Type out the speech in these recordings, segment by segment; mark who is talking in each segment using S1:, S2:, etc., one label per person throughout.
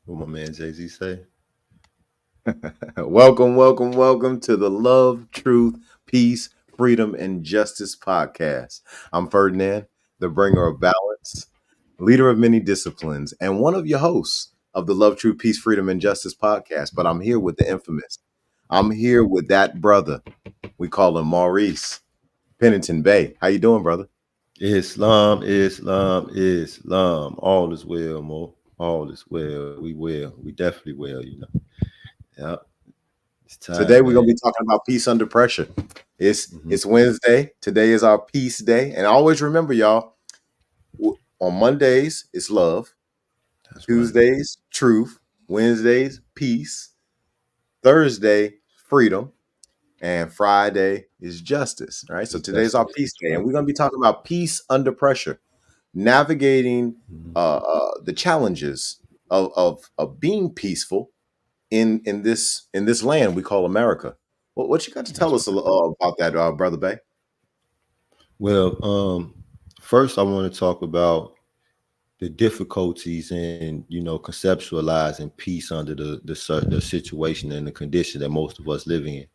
S1: What my man Jay-Z say?
S2: Welcome to the Love, Truth, Peace, Freedom, and Justice podcast. I'm Ferdinand, the bringer of balance, leader of many disciplines, and one of your hosts of the Love, Truth, Peace, Freedom, and Justice podcast. But I'm here with the infamous. I'm here with that brother. We call him Maurice, Pennington Bay. How you doing, brother?
S1: Islam, Islam, Islam. All is well, Mo. All is well. We will. We definitely will. Yeah. It's time,
S2: Today we're gonna
S1: man.
S2: be talking about peace under pressure. It's
S1: Hmm.
S2: it's Wednesday. Today is our peace day, and always remember, y'all. On Mondays, it's love.
S1: That's right.
S2: Tuesdays, truth. Wednesdays, peace. Thursday, freedom. And Friday is justice. All right. So
S1: It's
S2: today's our
S1: justice.
S2: peace
S1: That's
S2: day. And
S1: right.
S2: we're going to be talking about peace under pressure, navigating
S1: Hmm.
S2: the challenges of being peaceful in this land we call America. What you got to tell
S1: That's
S2: us
S1: right.
S2: about that, Brother Bay?
S1: Well, first I want to talk about the difficulties in conceptualizing peace under the situation and the condition that most of us living in,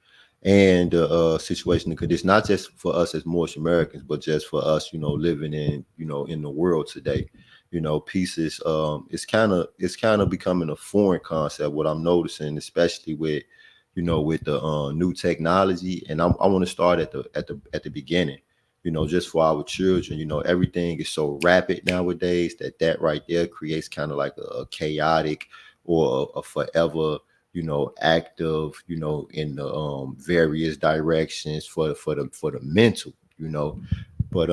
S1: and the situation and condition not just for us as Moorish Americans, but just for us living in the world today. Peace is it's kind of becoming a foreign concept. What I'm noticing, especially with the new technology, and I want to start at the beginning. Just for our children. Everything is so rapid nowadays that right there creates kind of like a chaotic or a forever, active, in the various directions for the mental, But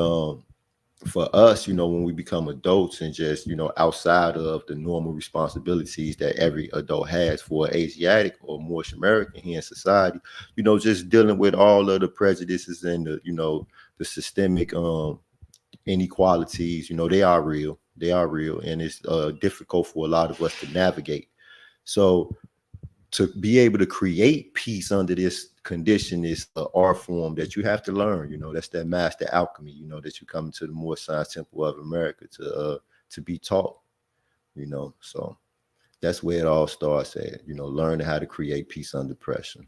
S1: for us, when we become adults and just, outside of the normal responsibilities that every adult has for Asiatic or Moorish American here in society, just dealing with all of the prejudices and the systemic inequalities, they are real. They are real. And it's difficult for a lot of us to navigate. So to be able to create peace under this condition is an art form that you have to learn. That's that master alchemy. That you come to the Moore Science Temple of America to be taught. So that's where it all starts at. Learning how to create peace under pressure.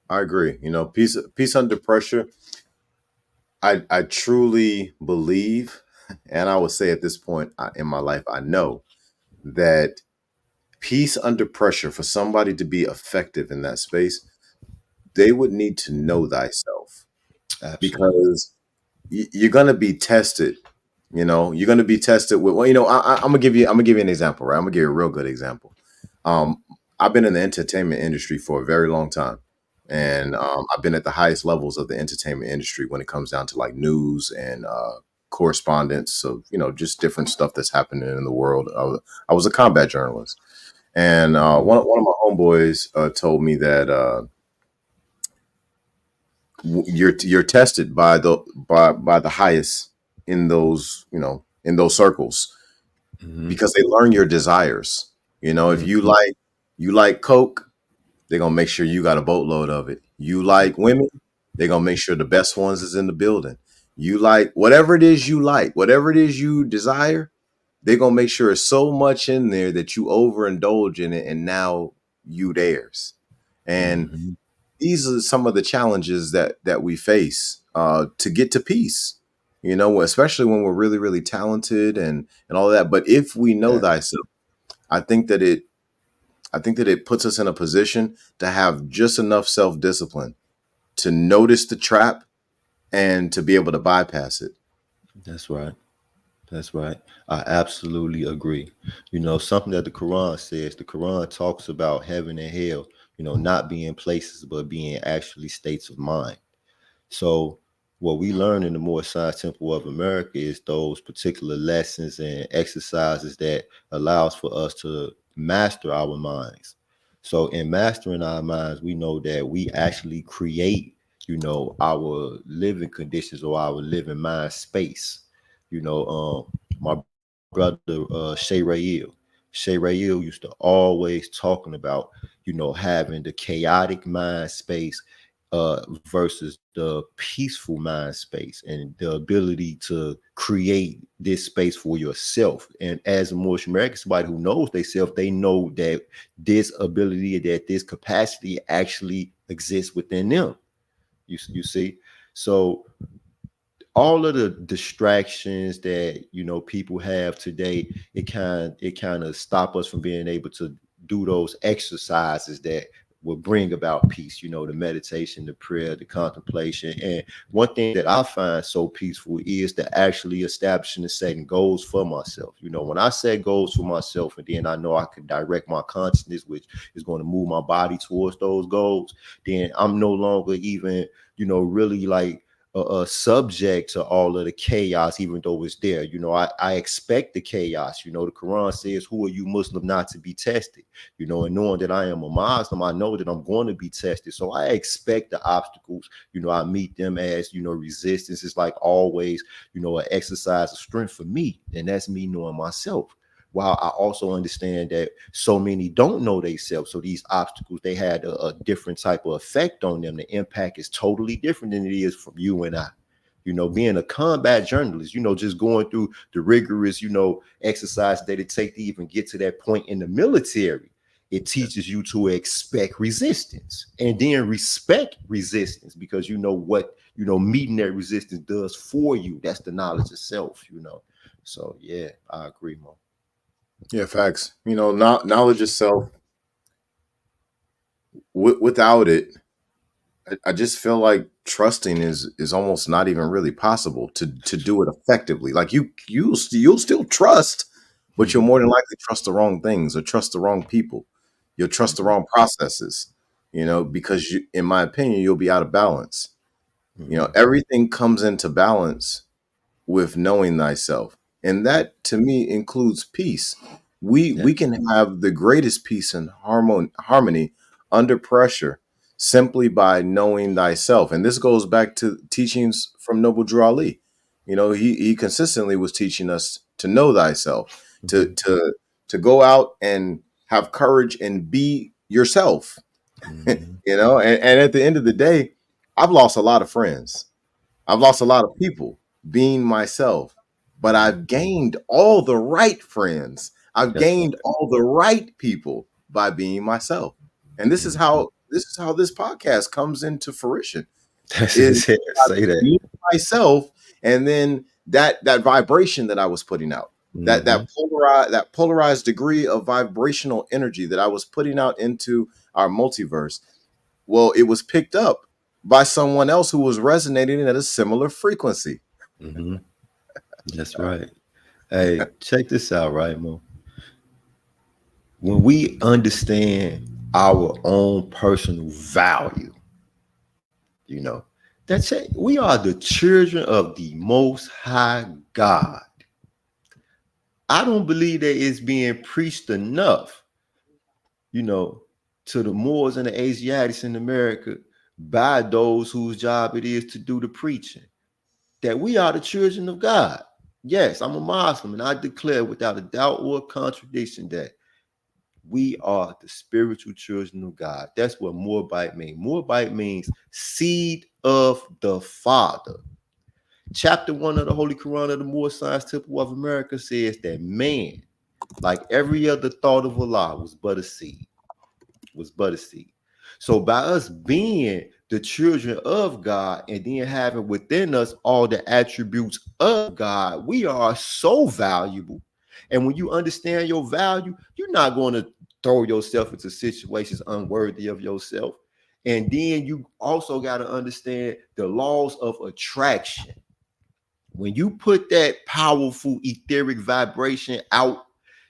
S2: I agree. Peace under pressure. I truly believe, and I would say at this point in my life, I know that peace under pressure, for somebody to be effective in that space, they would need to know thyself,
S1: Absolutely.
S2: because you're going to be tested. You're going to be tested with, well, I'm gonna give you an example, right? I'm gonna give you a real good example. um I've been in the entertainment industry for a very long time, and I've been at the highest levels of the entertainment industry when it comes down to like news and correspondence of just different stuff that's happening in the world. I was a combat journalist, and one of my homeboys told me that you're tested by the highest in those circles,
S1: Hmm.
S2: because they learn your desires. If
S1: Hmm.
S2: you like coke, they're gonna make sure you got a boatload of it. You like women, they're gonna make sure the best ones is in the building. You like whatever it is you desire, they're gonna make sure it's so much in there that you overindulge in it, and now you theirs. And
S1: Hmm.
S2: these are some of the challenges that we face to get to peace. Especially when we're really, really talented and all that. But if we know
S1: Yes.
S2: thyself, I think that it I think that it puts us in a position to have just enough self discipline to notice the trap and to be able to bypass it.
S1: That's right. That's right. I absolutely agree. Something that the Quran says, the Quran talks about heaven and hell, not being places, but being actually states of mind. So, what we learn in the Moore Science Temple of America is those particular lessons and exercises that allows for us to master our minds. So, in mastering our minds, we know that we actually create, our living conditions or our living mind space. My brother Shay Rail used to always talking about, having the chaotic mind space versus the peaceful mind space and the ability to create this space for yourself. And as a Moorish American, somebody who knows themselves, they know that this ability, that this capacity actually exists within them. You see? So all of the distractions that people have today, it kind of stop us from being able to do those exercises that will bring about peace, the meditation, the prayer, the contemplation. And one thing that I find so peaceful is to actually establishing and setting goals for myself. When I set goals for myself, and then I know I can direct my consciousness, which is going to move my body towards those goals, then I'm no longer even really like subject to all of the chaos, even though it's there. I expect the chaos. The Quran says, "Who are you, Muslim, not to be tested?" And knowing that I am a Muslim, I know that I'm going to be tested. So I expect the obstacles. I meet them as resistance. It's like always, an exercise of strength for me, and that's me knowing myself. While I also understand that so many don't know themselves, so these obstacles, they had a different type of effect on them. The impact is totally different than it is from you and I. Being a combat journalist, just going through the rigorous, exercise that it takes to even get to that point in the military, it teaches you to expect resistance and then respect resistance, because what meeting that resistance does for you. That's the knowledge of self. So yeah, I agree, Mo.
S2: Yeah, facts. Knowledge of self. Without it, I just feel like trusting is almost not even really possible to do it effectively. Like you'll still trust, but you'll
S1: Mm-hmm.
S2: more than likely trust the wrong things or trust the wrong people. You'll trust the
S1: Mm-hmm.
S2: wrong processes. Because in my opinion, you'll be out of balance.
S1: Mm-hmm.
S2: Everything comes into balance with knowing thyself. And that to me includes peace. We
S1: Yes.
S2: can have the greatest peace and harmony under pressure simply by knowing thyself. And this goes back to teachings from Noble Drew Ali. He consistently was teaching us to know thyself, to
S1: Mm-hmm.
S2: to to go out and have courage and be yourself.
S1: Mm-hmm.
S2: And at the end of the day, I've lost a lot of friends. I've lost a lot of people being myself, but
S1: Mm-hmm.
S2: I've gained all the right friends. I've
S1: That's
S2: gained
S1: right.
S2: all the right people by being myself. And this is
S1: Mm-hmm.
S2: how this podcast comes into fruition
S1: That's
S2: is
S1: it.
S2: by
S1: Say that.
S2: being myself, and then that vibration that I was putting out, that
S1: Mm-hmm.
S2: that polarized degree of vibrational energy that I was putting out into our multiverse, well, it was picked up by someone else who was resonating at a similar frequency.
S1: Mm-hmm. That's right. Hey, check this out, right, Mo? When we understand our own personal value, you know, that's it. We are the children of the Most High God. I don't believe that it's being preached enough, you know, to the Moors and the Asiatics in America by those whose job it is to do the preaching, that we are the children of God. Yes, I'm a Muslim, and I declare without a doubt or a contradiction that we are the spiritual children of God. That's what Moabite means. Moabite means seed of the Father. Chapter 1 of the Holy Quran of the Moor Science Temple of America says that man, like every other thought of Allah, was but a seed. Was but a seed. So by us being the children of God and then having within us all the attributes of God, we are so valuable. And when you understand your value, you're not going to throw yourself into situations unworthy of yourself. And then you also got to understand the laws of attraction. When you put that powerful etheric vibration out,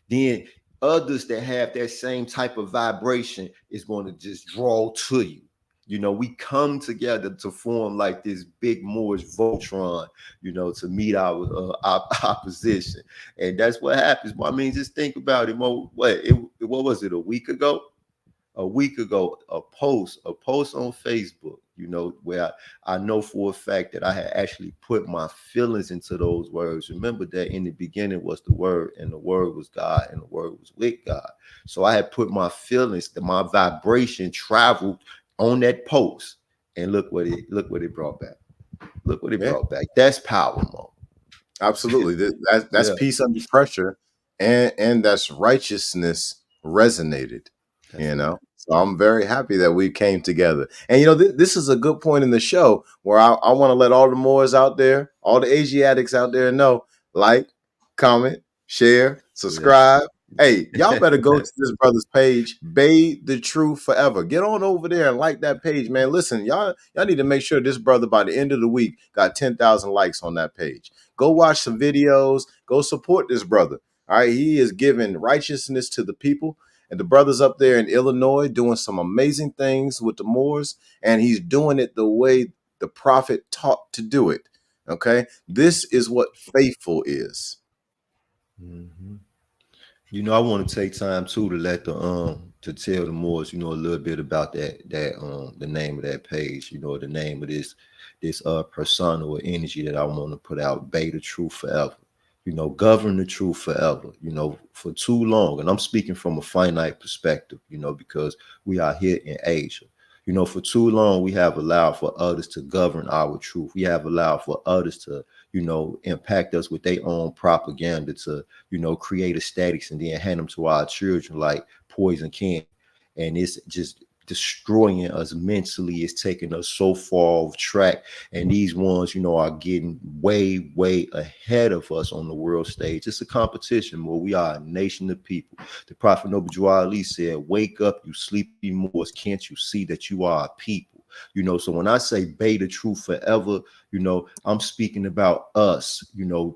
S1: then others that have that same type of vibration is going to just draw to you. We come together to form like this big Moorish Voltron, to meet our opposition. And that's what happens. I mean, just think about it. What was it, a week ago? A post on Facebook, where I know for a fact that I had actually put my feelings into those words. Remember that in the beginning was the word, and the word was God, and the word was with God. So I had put my feelings, that my vibration traveled on that post. And look what it brought back. Look what it
S2: Yeah,
S1: brought back. That's power, Mo.
S2: absolutely. That's
S1: Yeah,
S2: peace under pressure, and that's righteousness resonated.
S1: that's right.
S2: So I'm very happy that we came together. And this is a good point in the show where I want to let all the Moors out there, all the Asiatics out there know, like, comment, share,
S1: Yeah.
S2: subscribe. Hey, y'all better go to this brother's page, Bathe the Truth Forever. Get on over there and like that page, man. Listen, y'all need to make sure this brother by the end of the week got 10,000 likes on that page. Go watch some videos. Go support this brother. All right, he is giving righteousness to the people, and the brother's up there in Illinois doing some amazing things with the Moors, and he's doing it the way the prophet taught to do it. Okay, this is what faithful is.
S1: Mhm. I want to take time too to let to tell the Moors, a little bit about that the name of that page, the name of this persona or energy that I want to put out, Beta Truth Forever. Govern the truth forever, for too long. And I'm speaking from a finite perspective, because we are here in Asia. For too long, we have allowed for others to govern our truth. We have allowed for others to, impact us with their own propaganda to, create aesthetics and then hand them to our children like poison candy. And it's just destroying us mentally. It's taking us so far off track. And these ones, are getting way, way ahead of us on the world stage. It's a competition where we are a nation of people. The Prophet Noble Ali said, "Wake up, you sleepy Moors. Can't you see that you are a people?" So when I say beta truth forever, I'm speaking about us,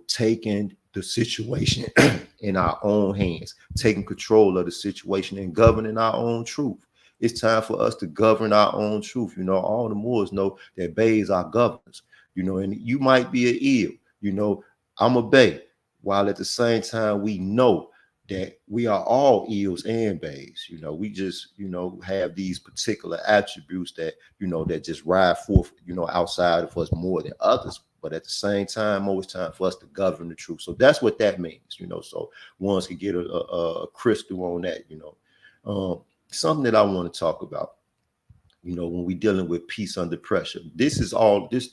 S1: taking the situation in our own hands, taking control of the situation and governing our own truth. It's time for us to govern our own truth. All the Moors know that bays are governors, and you might be an eel, I'm a bay, while at the same time we know that we are all eels and bays. We just, have these particular attributes that, that just ride forth, outside of us more than others. But at the same time, always time for us to govern the truth. So that's what that means, so ones can get a crystal on that, something that I want to talk about, when we're dealing with peace under pressure. This is all this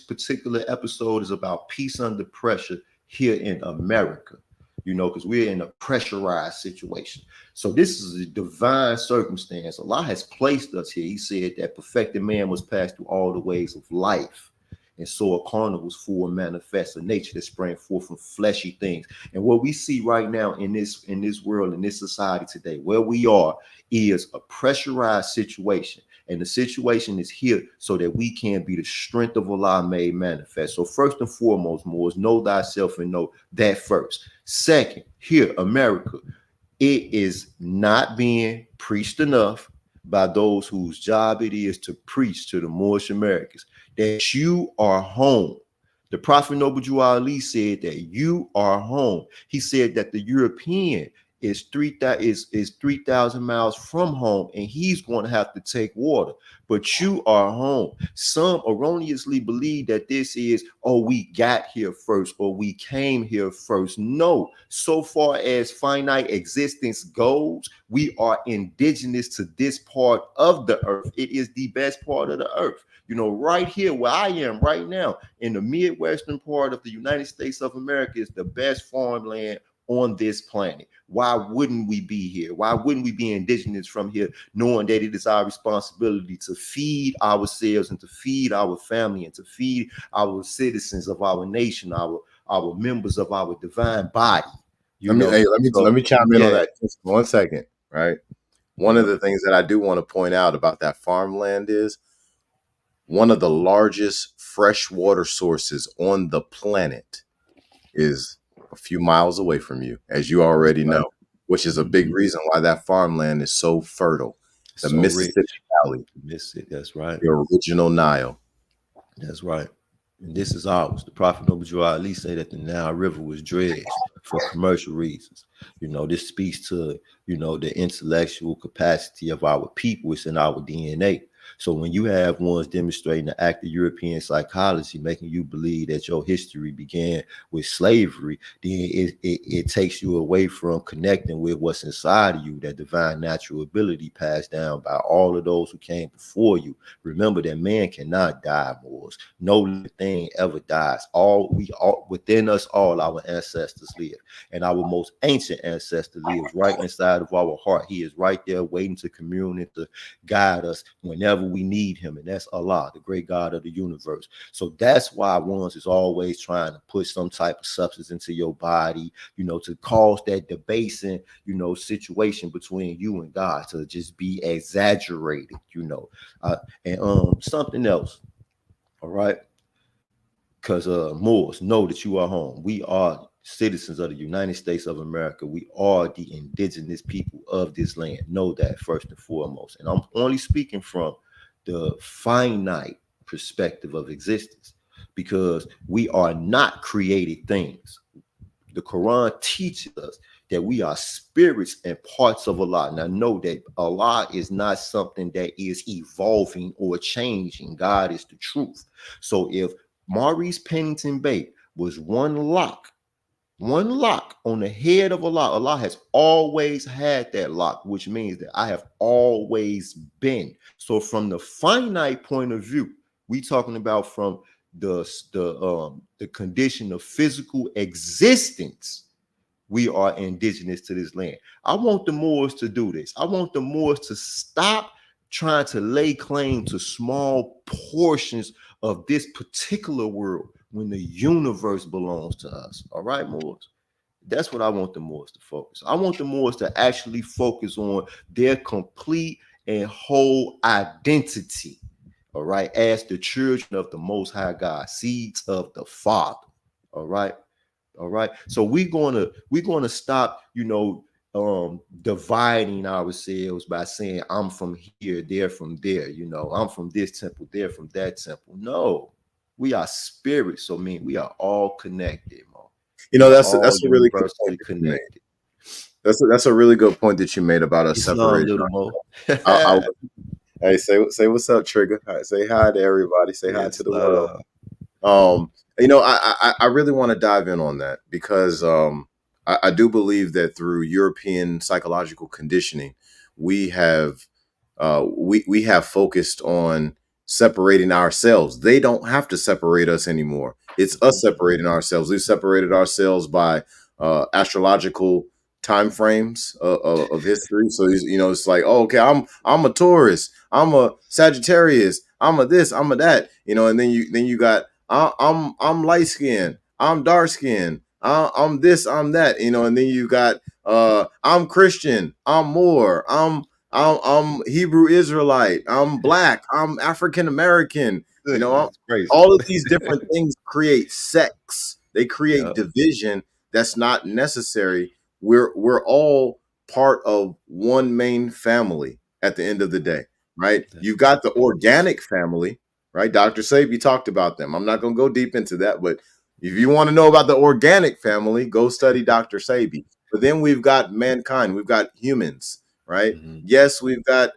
S1: particular episode is about peace under pressure here in America, because we're in a pressurized situation. So this is a divine circumstance. Allah has placed us here. He said that perfected man must pass through all the ways of life. And so a carnal was full and manifest, a nature that sprang forth from fleshy things. And what we see right now in this world, in this society today, where we are, is a pressurized situation. And the situation is here so that we can be the strength of Allah made manifest. So first and foremost, Moors, know thyself and know that first. Second, here, America, it is not being preached enough by those whose job it is to preach to the Moorish Americans that you are home. The Prophet Noble Ali said that you are home. He said that the European is 3,000 miles from home, and he's going to have to take water. But you are home. Some erroneously believe that this is, oh, we got here first or we came here first. No, so far as finite existence goes, we are indigenous to this part of the earth. It is the best part of the earth. Right here where I am right now in the Midwestern part of the United States of America is the best farmland on this planet. Why wouldn't we be here? Why wouldn't we be indigenous from here, knowing that it is our responsibility to feed ourselves and to feed our family and to feed our citizens of our nation, our members of our divine body?
S2: Let me chime in on
S1: Yeah,
S2: that just 1 second. Right. One of
S1: yeah,
S2: the things that I do want to point out about that farmland is one of the largest freshwater sources on the planet is a few miles away from you, as you
S1: that's
S2: already
S1: right.
S2: know, which is a big
S1: Mhm.
S2: reason why that farmland is so fertile. The
S1: So
S2: Mississippi
S1: rich.
S2: Valley,
S1: Miss it. That's right.
S2: the original Nile.
S1: That's right. And this is ours. The Prophet Noble Ali say that the Nile River was dredged for commercial reasons. This speaks to, the intellectual capacity of our people. It's in our DNA. So when you have ones demonstrating the act of European psychology, making you believe that your history began with slavery, then it takes you away from connecting with what's inside of you, that divine natural ability passed down by all of those who came before you. Remember that man cannot die, Moors. No living thing ever dies. All within us, all our ancestors live, and our most ancient ancestor lives right inside of our heart. He is right there waiting to commune and to guide us whenever we need him, and that's Allah, the great God of the universe. So that's why ones is always trying to put some type of substance into your body, to cause that debasing, situation between you and God to just be exaggerated, and something else. All right, because Moors, know that you are home. We are citizens of the United States of America. We are the indigenous people of this land. Know that first and foremost. And I'm only speaking from the finite perspective of existence, because we are not created things. The Quran teaches us that we are spirits and parts of Allah. Now, know that Allah is not something that is evolving or changing. God is the truth. So if Maurice Pennington Bay was one lock on the head of Allah, Allah has always had that lock, which means that I have always been. So from the finite point of view, we talking about from the condition of physical existence, we are indigenous to this land. I want the Moors to do this. I want the Moors to stop trying to lay claim to small portions of this particular world when the universe belongs to us. All right, Moors? That's what I want the Moors to focus. I want the Moors to actually focus on their complete and whole identity. All right, as the children of the Most High God, seeds of the Father. All right. All right. So we're gonna stop, dividing ourselves by saying I'm from here, they're from there, I'm from this temple, they're from that temple. No, we are spirits. So we are all connected, man. We are all
S2: That's a really good point
S1: universally
S2: that you made.
S1: connected.
S2: That's a really good point that you made about us
S1: Islam,
S2: separating.
S1: little Mo.
S2: I, hey, say what's up, Trigger. Say hi to everybody. Say hi to the world.
S1: Islam.
S2: Um, I really want to dive in on that because I do believe that through European psychological conditioning, we have we have focused on separating ourselves. They don't have to separate us anymore. It's us separating ourselves. We've separated ourselves by astrological time frames of history. So it's like, oh, okay, I'm a Taurus, I'm a Sagittarius, I'm a this, I'm a that, and then you got I'm light skinned, I'm dark skinned, I'm this, I'm that, and then you got I'm Christian, I'm Moor, I'm Hebrew Israelite, I'm black, I'm African American.
S1: Goodness
S2: All of
S1: gracious.
S2: these different things create sex. They create
S1: Yeah,
S2: division that's not necessary. We're all part of one main family at the end of the day, right? You've got the organic family, right? Dr. Sabi talked about them. I'm not going to go deep into that, but if you want to know about the organic family, go study Dr. Sabi. But then we've got mankind, we've got humans, right?
S1: mhm,
S2: Yes, we've got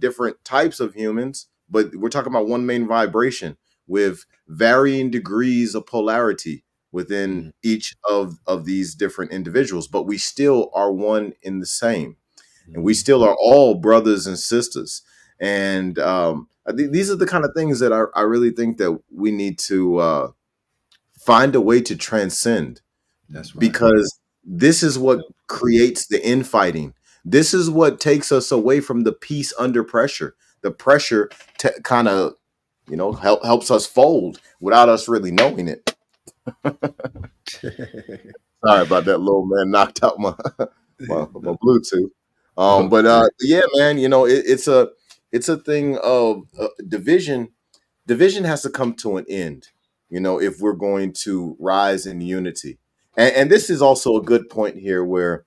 S2: different types of humans, but we're talking about one main vibration with varying degrees of polarity within
S1: mhm,
S2: each of these different individuals, but we still are one in the same, and we
S1: mhm.
S2: still are all brothers and sisters. And I think these are the kind of things that I really think that we need to find a way to transcend,
S1: That's right.
S2: because this is what creates the infighting. This is what takes us away from the peace under pressure. The pressure kind of, helps us fold without us really knowing it. Sorry about that, little man knocked out my Bluetooth. But
S1: Okay.
S2: yeah, man, it's a thing of division. Division has to come to an end, if we're going to rise in unity. And this is also a good point here where,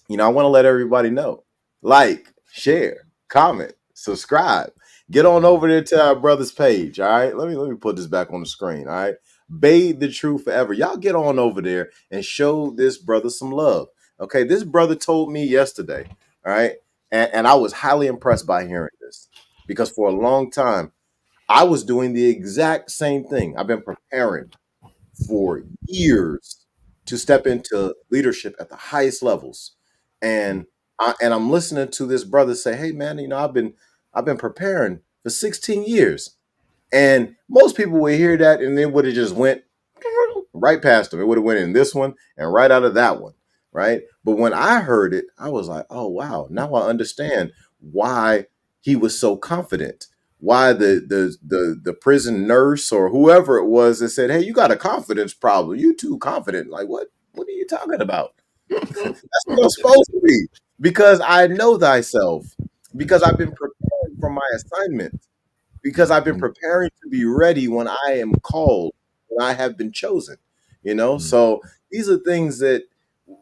S2: I want to let everybody know, like, share, comment, subscribe, get on over there to our brother's page. All right. Let me put this back on the screen. All right. Bathe the truth forever. Y'all get on over there and show this brother some love. Okay. This brother told me yesterday. All right. And I was highly impressed by hearing this. because for a long time I was doing the exact same thing. I've been preparing for years to step into leadership at the highest levels, and I'm listening to this brother say, "Hey, man, I've been preparing for 16 years." And most people would hear that and then would have just went right past them. It would have went in this one and right out of that one, right? But when I heard it, I was like, "Oh wow, now I understand why he was so confident. Why the prison nurse or whoever it was that said, 'Hey, you got a confidence problem. You too confident.' Like, what are you talking about? That's what I'm supposed to be. Because I know thyself. Because I've been preparing for my assignment, because I've been preparing to be ready when I am called, when I have been chosen. So these are things that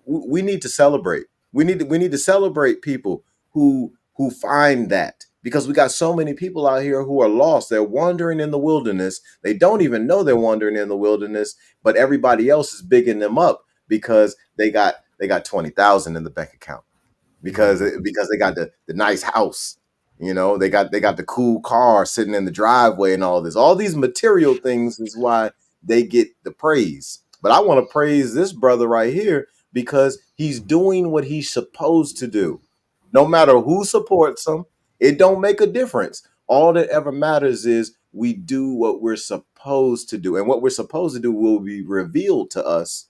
S2: we need to celebrate. We need to celebrate people who find that, because we got so many people out here who are lost. They're wandering in the wilderness. They don't even know they're wandering in the wilderness, but everybody else is bigging them up because they got 20,000 in the bank account, because they got the nice house. They got the cool car sitting in the driveway and all this. All these material things is why they get the praise. But I want to praise this brother right here because he's doing what he's supposed to do. No matter who supports him, it don't make a difference. All that ever matters is we do what we're supposed to do. And what we're supposed to do will be revealed to us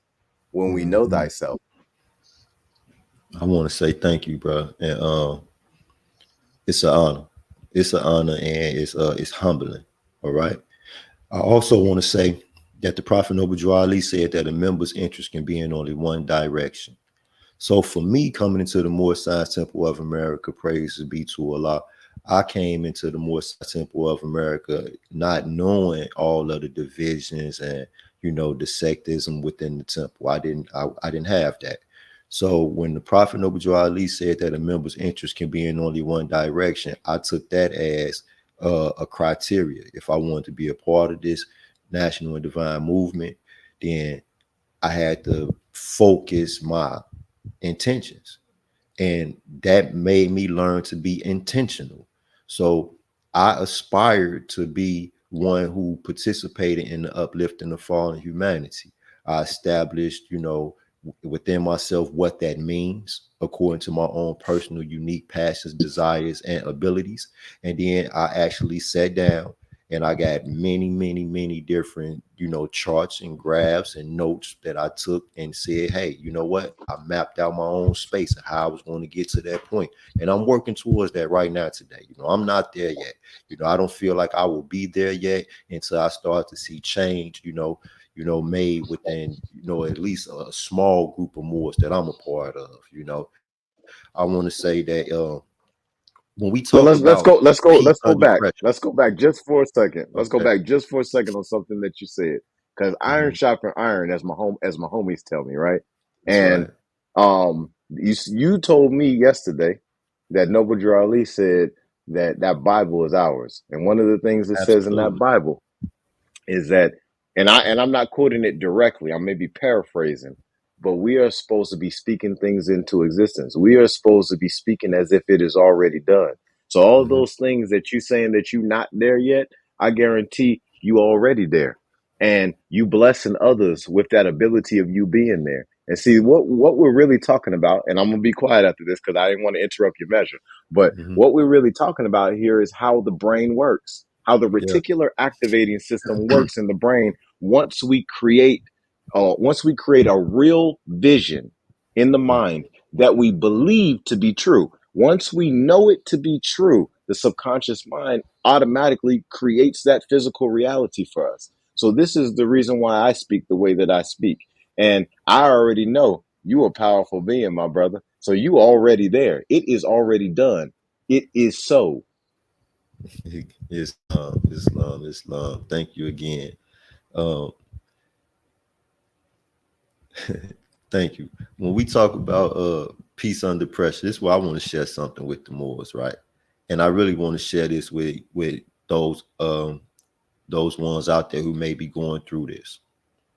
S2: when we know thyself.
S1: I want to say thank you, bro, and it's an honor. It's an honor, and it's humbling. All right. I also want to say that the Prophet Noble Drew Ali said that a member's interest can be in only one direction. So for me, coming into the Moorish Science Temple of America, praise be to Allah, I came into the Moorish Science Temple of America not knowing all of the divisions and the sectism within the temple. I didn't have that. So when the Prophet Noble Drew Ali said that a member's interest can be in only one direction, I took that as a criteria. If I wanted to be a part of this national and divine movement, then I had to focus my intentions, and that made me learn to be intentional. So I aspired to be one who participated in the uplifting of fallen humanity. I established, within myself what that means according to my own personal unique passions, desires, and abilities. And then I actually sat down and I got many, many, many different, charts and graphs and notes that I took and said, hey, you know what? I mapped out my own space and how I was going to get to that point. And I'm working towards that right now today. I'm not there yet. I don't feel like I will be there yet until I start to see change, made within, at least a small group of Moors that I'm a part of. I want to say that when we talk
S2: Well,
S1: about
S2: let's go
S1: peace under
S2: back.
S1: pressure,
S2: Let's go back just for a second. Let's go
S1: okay,
S2: back just for a second on something that you said, because iron
S1: mhm,
S2: sharpen iron, as my homies tell me, right?
S1: that's
S2: And
S1: right.
S2: you told me yesterday that Noble Drew Ali said that Bible is ours, and one of the things it says in that
S1: Absolutely.
S2: Bible is that, and I'm not quoting it directly, I may be paraphrasing, but we are supposed to be speaking things into existence. We are supposed to be speaking as if it is already done. So all
S1: Hmm.
S2: those things that you saying that you not there yet, I guarantee you already there. And you blessing others with that ability of you being there. And see what we're really talking about, and I'm gonna be quiet after this because I didn't want to interrupt your measure. But
S1: Hmm.
S2: what we're really talking about here is how the brain works, how the
S1: Yeah.
S2: reticular activating system works in the brain once we create a real vision in the mind that we believe to be true. Once we know it to be true, the subconscious mind automatically creates that physical reality for us. So this is the reason why I speak the way that I speak. And I already know you a powerful being, my brother. So you already there. It is already done. It is so.
S1: Islam. Thank you again. Um, thank you. When we talk about peace under pressure, this is why I want to share something with the Moors, right? And I really want to share this with those ones out there who may be going through this,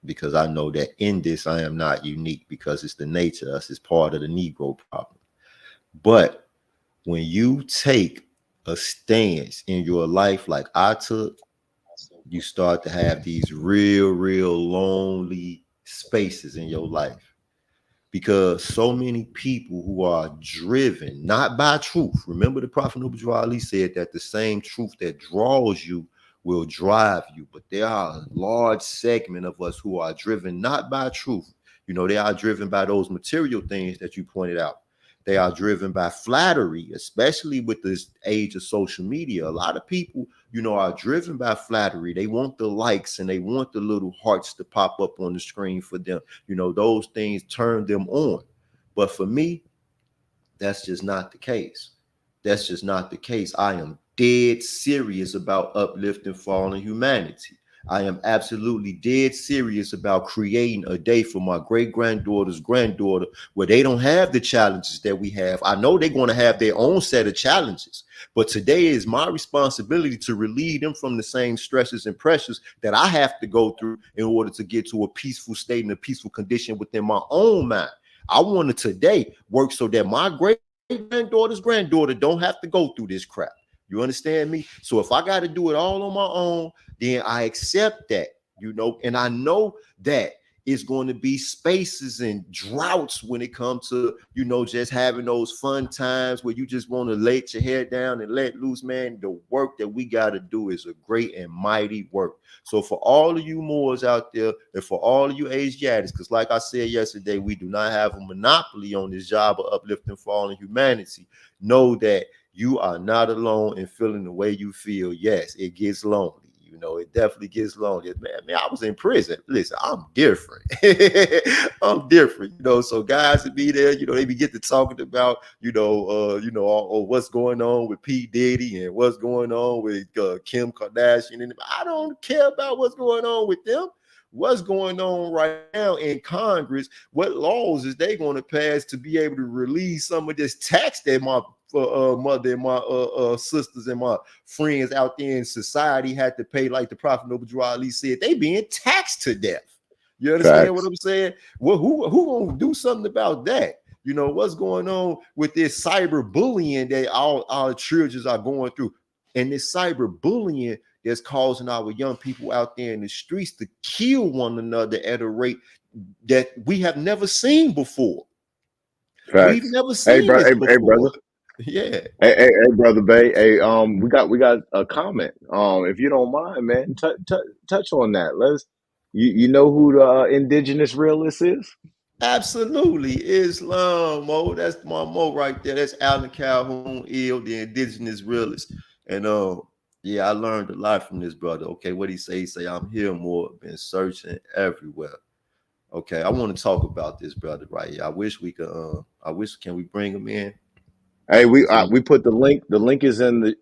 S1: because I know that in this I am not unique, because it's the nature of us, it's part of the Negro problem. But when you take a stance in your life like I took, you start to have these real lonely spaces in your life, because so many people who are driven not by truth. Remember, the Prophet Noble Ali said that the same truth that draws you will drive you. But there are a large segment of us who are driven not by truth. They are driven by those material things that you pointed out. They are driven by flattery, especially with this age of social media. A lot of people, are driven by flattery. They want the likes and they want the little hearts to pop up on the screen for them. Those things turn them on. But for me, that's just not the case. That's just not the case. I am dead serious about uplifting fallen humanity. I am absolutely dead serious about creating a day for my great granddaughter's granddaughter where they don't have the challenges that we have. I know they're going to have their own set of challenges, but today is my responsibility to relieve them from the same stresses and pressures that I have to go through in order to get to a peaceful state and a peaceful condition within my own mind. I want to today work so that my great granddaughter's granddaughter don't have to go through this crap. You understand me? So if I got to do it all on my own, then I accept that, and I know that it's going to be spaces and droughts when it comes to, just having those fun times where you just want to lay your head down and let loose, man. The work that we got to do is a great and mighty work. So for all of you Moors out there and for all of you Asiatics, because like I said yesterday, we do not have a monopoly on this job of uplifting fallen humanity. Know that you are not alone in feeling the way you feel. Yes, it gets lonely. It definitely gets lonely. Man, I was in prison. Listen, I'm different. I'm different. So guys would be there, they be get to talking about, what's going on with P. Diddy and what's going on with Kim Kardashian. And I don't care about what's going on with them. What's going on right now in Congress? What laws is they going to pass to be able to release some of this tax that my mother and my sisters and my friends out there in society had to pay? Like the Prophet Noble Ali said, they being taxed to death. You understand
S2: Facts.
S1: what I'm saying? Well, who gonna do something about that? What's going on with this cyber bullying that all our children are going through, and this cyber bullying that's causing our young people out there in the streets to kill one another at a rate that we have never seen before. We've
S2: Facts.
S1: never
S2: Hey,
S1: seen
S2: bro.
S1: this
S2: Hey,
S1: before.
S2: brother.
S1: Yeah,
S2: Hey, brother Bay. Hey, we got a comment. If you don't mind, man, touch on that. You know who the indigenous realist is?
S1: absolutely. Islam, Mo. That's my Mo right there. That's Alan Calhoun, ill, the indigenous realist. And yeah, I learned a lot from this brother. Okay, what he say? He say, I'm here more, been searching everywhere. Okay, I want to talk about this brother right here. I wish we could. Can we bring him in?
S2: Hey, we
S1: Is he?
S2: we put the link. The link is in the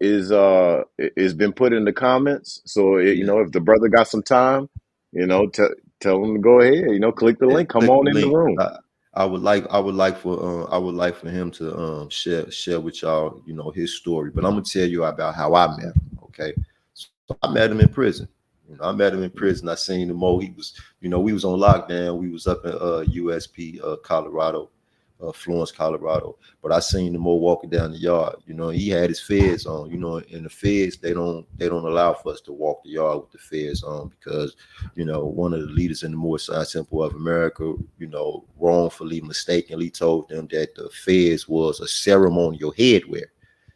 S2: is been put in the comments. So
S1: Yeah,
S2: if the brother got some time, tell him to go ahead. Click the
S1: yeah.
S2: link. Come
S1: Click
S2: on
S1: the
S2: in the
S1: link.
S2: room.
S1: I would like for him to share with y'all, his story. But I'm gonna tell you about how I met him. Okay, so I met him in prison. I met him in prison. I seen him. He was, we was on lockdown. We was up in USP, Colorado, Florence, Colorado. But I seen him walking down the yard. He had his feds on. And the feds they don't allow for us to walk the yard with the feds on because one of the leaders in the Moorish Science Temple of America, wrongfully, mistakenly told them that the feds was a ceremonial headwear.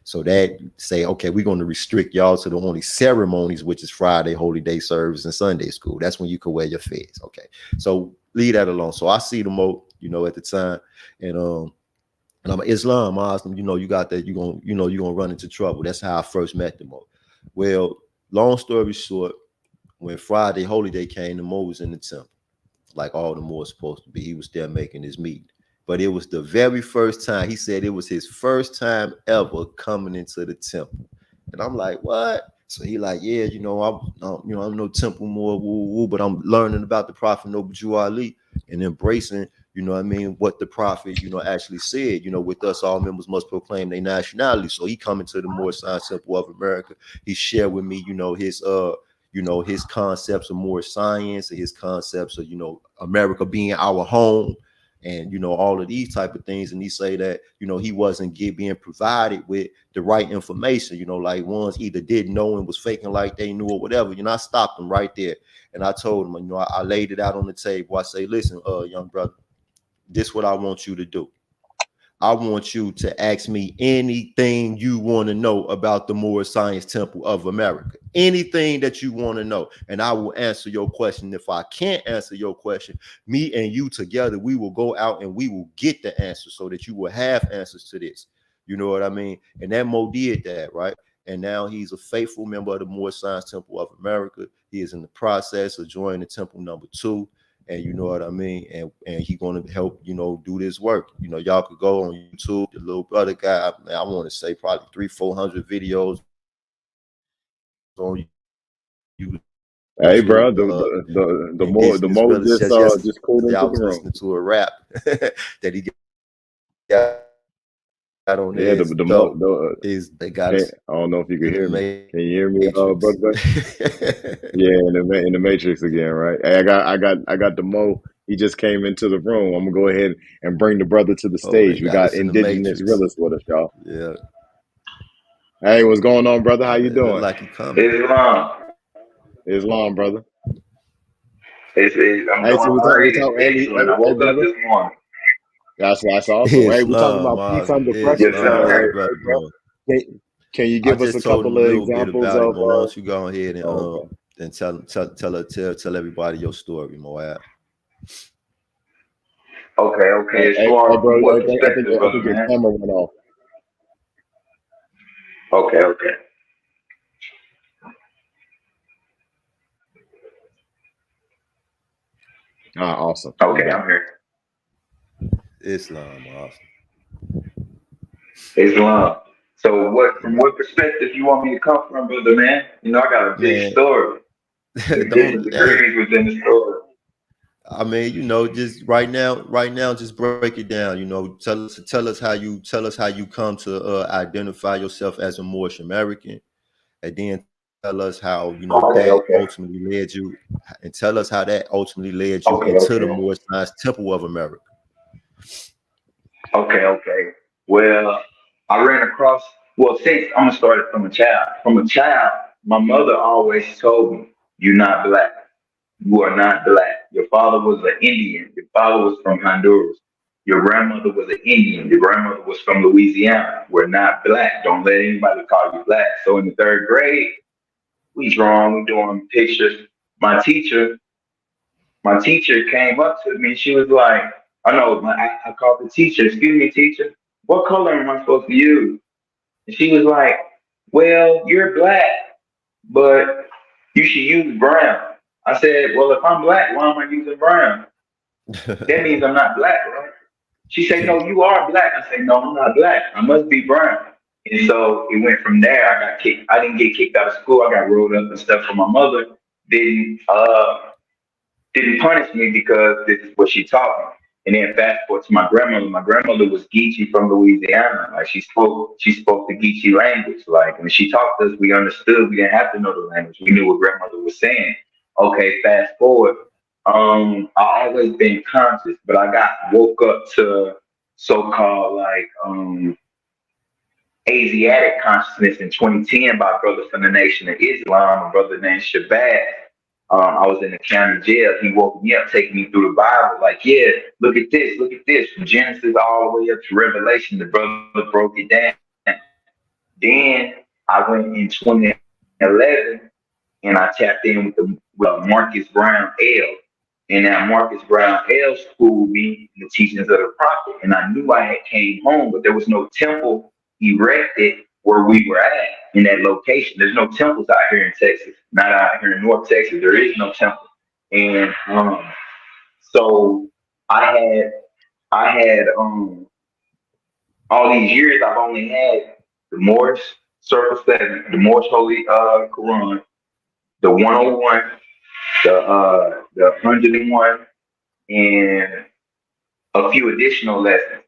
S1: So that say, okay, we're going to restrict y'all to the only ceremonies, which is Friday, Holy Day service, and Sunday school. That's when you can wear your feds. Okay, so leave that alone. So I see the Mo, at the time, and I'm Islam, Muslim. You got that. You're gonna run into trouble. That's how I first met the Mo. Well, long story short, when Friday, Holy Day came, the Mo was in the temple like all the more supposed to be. He was there making his meeting. But it was the very first time. He said it was his first time ever coming into the temple. And I'm like, what? So he like, yeah, I'm no temple more, woo, woo, but I'm learning about the Prophet Noble Ali and embracing, what I mean, what the Prophet, actually said. With us, all members must proclaim their nationality. So he coming to the Moorish Science Temple of America. He shared with me, his concepts of more science and his concepts of, America being our home. and all of these type of things. And he say that he wasn't being provided with the right information. Like ones either didn't know and was faking like they knew or whatever. I stopped him right there, and I told him, I laid it out on the table. I say, listen, young brother, this what I want you to do. I want you to ask me anything you want to know about the Moorish Science Temple of America. Anything that you want to know, and I will answer your question. If I can't answer your question, me and you together, we will go out and we will get the answer so that you will have answers to this. You know what I mean? And that Mo did that, right? And now he's a faithful member of the Moorish Science Temple of America. He is in the process of joining the temple number 2, and you know what I mean, and he gonna help do this work. Y'all could go on YouTube. The little brother guy, man, I want to say probably 300-400 videos on YouTube.
S2: Hey, bro,
S1: And
S2: the
S1: as
S2: more
S1: well
S2: the
S1: as
S2: mo
S1: just yesterday,
S2: just called
S1: I
S2: into
S1: was
S2: the room.
S1: listening to a rap that he got on there.
S2: Yeah,
S1: Is
S2: the mo
S1: dope.
S2: the
S1: Is they got
S2: hey,
S1: us
S2: I don't know if you can
S1: in
S2: hear me.
S1: the
S2: Can you hear me,
S1: matrix.
S2: brother? Yeah, in the matrix again, right? Hey, I got the mo. He just came into the room. I'm gonna go ahead and bring the brother to the
S1: Oh, they
S2: stage. We
S1: got
S2: got
S1: us in the
S2: indigenous
S1: matrix.
S2: realist with us, y'all.
S1: Yeah,
S2: Hey, what's going on, brother? How you
S1: it look
S2: doing?
S1: like he coming.
S3: Islam.
S2: Islam, brother.
S3: I'm
S2: Hey,
S3: doing
S2: so
S3: great. It's
S2: hey,
S3: excellent. I
S2: hey,
S3: woke up
S2: brother.
S3: this morning.
S2: That's awesome. Hey, we're talking
S1: Islam,
S2: about peace
S1: awesome.
S2: under pressure
S3: Yes,
S2: today.
S1: Islam, how the
S3: sir.
S1: brother
S2: Hey, bro.
S1: doing?
S2: Can you
S1: I
S2: give us a
S1: just told him
S2: couple
S1: a
S2: of
S1: little bit
S2: examples
S1: about it,
S2: of
S1: Mo. Why don't you go ahead
S2: oh, okay.
S1: and tell everybody your story, Moab.
S3: Okay. As
S2: Hey,
S3: far
S2: bro,
S3: from what
S2: I
S3: perspective,
S2: think
S3: brother
S2: your
S3: man?
S2: camera went off.
S3: Okay.
S2: Ah, awesome. You
S3: Okay,
S2: got
S3: I'm
S2: it.
S3: here.
S1: Islam, awesome.
S3: Islam. So what from
S1: Yeah.
S3: what perspective you want me to come from, brother man? I got a big
S1: Man,
S3: story. There's different
S1: don't hey,
S3: degrees within the story.
S1: I mean, just right now, just break it down. Tell us how you come to identify yourself as a Moorish American, and then tell us how
S3: Okay,
S1: that
S3: okay.
S1: ultimately led you, and tell us how that ultimately led you
S3: Okay,
S1: into the
S3: okay.
S1: Moorish Science Temple of America.
S3: Okay. Well, I ran across, well, since I'm gonna start it from a child. From a child, my mother always told me, "You're not black. You are not black. Your father was an Indian. Your father was from Honduras. Your grandmother was an Indian. Your grandmother was from Louisiana. We're not black. Don't let anybody call you black." So in the third grade, we drawing, we doing pictures. My teacher, my teacher came up to me. She was like, I know, I called the teacher, "Excuse me, teacher, what color am I supposed to use?" And she was like, "Well, you're black, but you should use brown." I said, "Well, if I'm black, why am I using brown? That means I'm not black, right?" She said, "No, you are black." I said, "No, I'm not black. I must be brown." And so it went from there. I got kicked. I didn't get kicked out of school. I got rolled up and stuff. For my mother didn't didn't punish me because this is what she taught me. And then fast forward to my grandmother. My grandmother was Geechee from Louisiana. Like she spoke the Geechee language. Like when she talked to us, we understood. We didn't have to know the language. We knew what grandmother was saying. Okay, fast forward. I always been conscious, but I got woke up to so-called like Asiatic consciousness in 2010 by a brother from the Nation of Islam, a brother named Shabbat. I was in the county jail. He woke me up, taking me through the Bible, like, "Yeah, look at this, from Genesis all the way up to Revelation." The brother broke it down. Then I went in 2011 and I tapped in with Marcus Brown L. And that Marcus Brown L schooled me in the teachings of the prophet. And I knew I had came home, but there was no temple erected where we were at in that location. There's no temples out here in Texas. Not out here in North Texas. There is no temple. And so I had all these years I've only had the Morris Circle 7, the Morris Holy Quran, the 101, the 101, and a few additional lessons.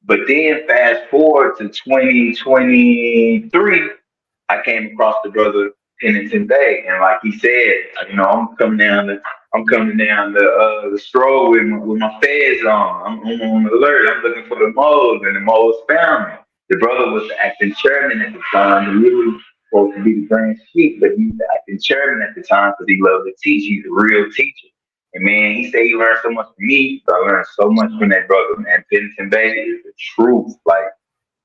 S3: But then fast forward to 2023, I came across the brother Pennington Bay, and like he said, I'm coming down the stroll with my feds on. I'm on alert. I'm looking for the moles, and the moles found me. The brother was the acting chairman at the time. He really supposed to be the grand chief, but he was the acting chairman at the time because he loved to teach. He's a real teacher. And man, he said he learned so much from me. So I learned so much from that brother, man. Pennington Bay is the truth. Like,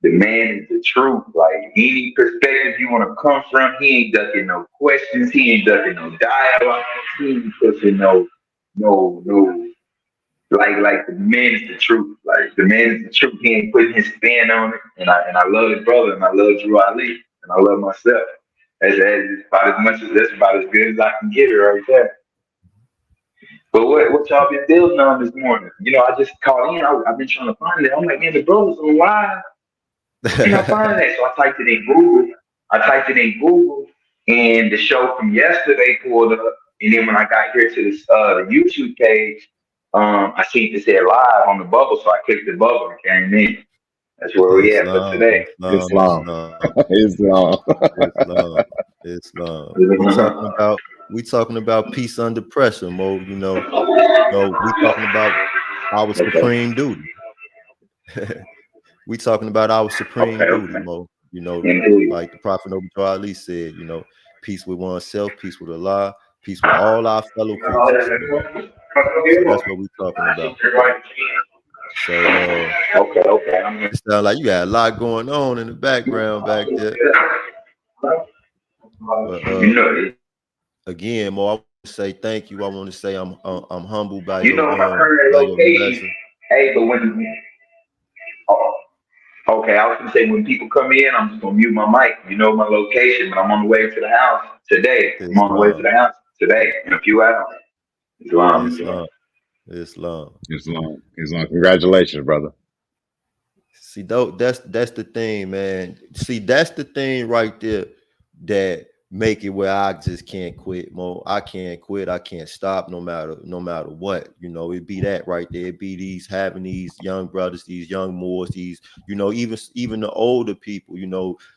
S3: the man is the truth. Like, any perspective you want to come from, he ain't ducking no questions. He ain't ducking no dialogue. He ain't pushing no. Like the man is the truth. Like, the man is the truth. He ain't putting his spin on it. And I love his brother, and I love Drew Ali, and I love myself. That's about as good as I can get it right there. But what y'all been building on this morning? I just called in. I've been trying to find it. I'm like, man, the brother's on live. And I find that. So I typed it in Google. And the show from yesterday pulled up. And then when I got here to this the YouTube page, I seen it said live on the bubble. So I clicked the bubble and came in. That's where we at for today.
S2: Islam. Islam.
S1: Islam. We talking about peace under pressure, Mo. We talking about our supreme duty. We talking about our supreme duty, Mo. Like the Prophet Noble Ali said, peace with oneself, peace with Allah, peace with all our fellow creatures. So that's what we talking about. So it sounds like you got a lot going on in the background back there. But, again, Mo, I want to say thank you. I want to say I'm humbled by
S3: my current location. Hey, but okay, I was gonna say when people come in, I'm just gonna mute my mic. You know my location, but I'm on the way to the house today. I'm on the way to the house today in a few hours.
S1: Islam.
S2: Congratulations, brother.
S1: See, that's the thing, man. See, that's the thing right there that make it where I just can't quit, Mo. I can't quit. I can't stop no matter what. It be that right there. It be having these young brothers, these young Moors, these, even the older people,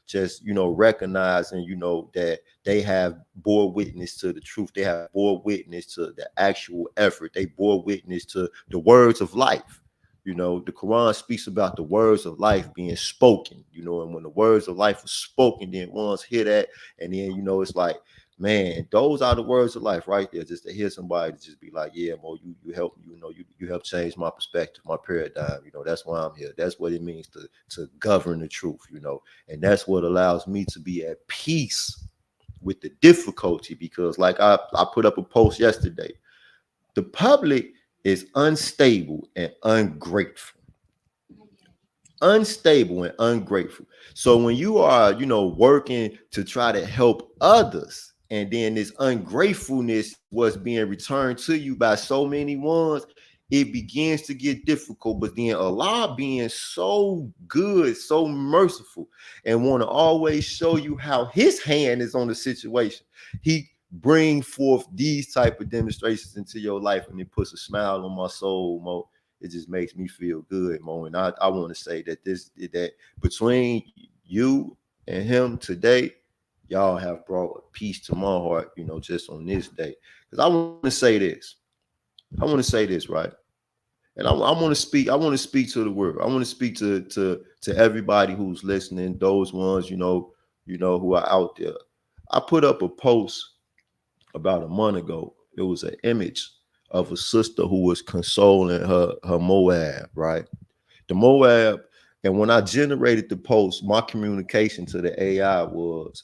S1: just, recognizing, that they have bore witness to the truth. They have bore witness to the actual effort. They bore witness to the words of life. The Quran speaks about the words of life being spoken, and when the words of life are spoken, then ones hear that, and then, it's like, man, those are the words of life right there. Just to hear somebody to just be like, yeah, Mo, you help, you help change my perspective, my paradigm. That's why I'm here. That's what it means to govern the truth, and that's what allows me to be at peace with the difficulty, because like I put up a post yesterday, the public is unstable and ungrateful. So when you are, working to try to help others, and then this ungratefulness was being returned to you by so many ones, it begins to get difficult. But then Allah being so good, so merciful, and want to always show you how his hand is on the situation, he bring forth these type of demonstrations into your life, and it puts a smile on my soul, Mo. It just makes me feel good, Mo. And I want to say that that between you and him today, y'all have brought peace to my heart, just on this day. Because I want to say this, right? And I want to speak to the world. I want to speak to everybody who's listening, those ones, who are out there. I put up a post about a month ago. It was an image of a sister who was consoling her Moab, right? The Moab. And when I generated the post, my communication to the AI was,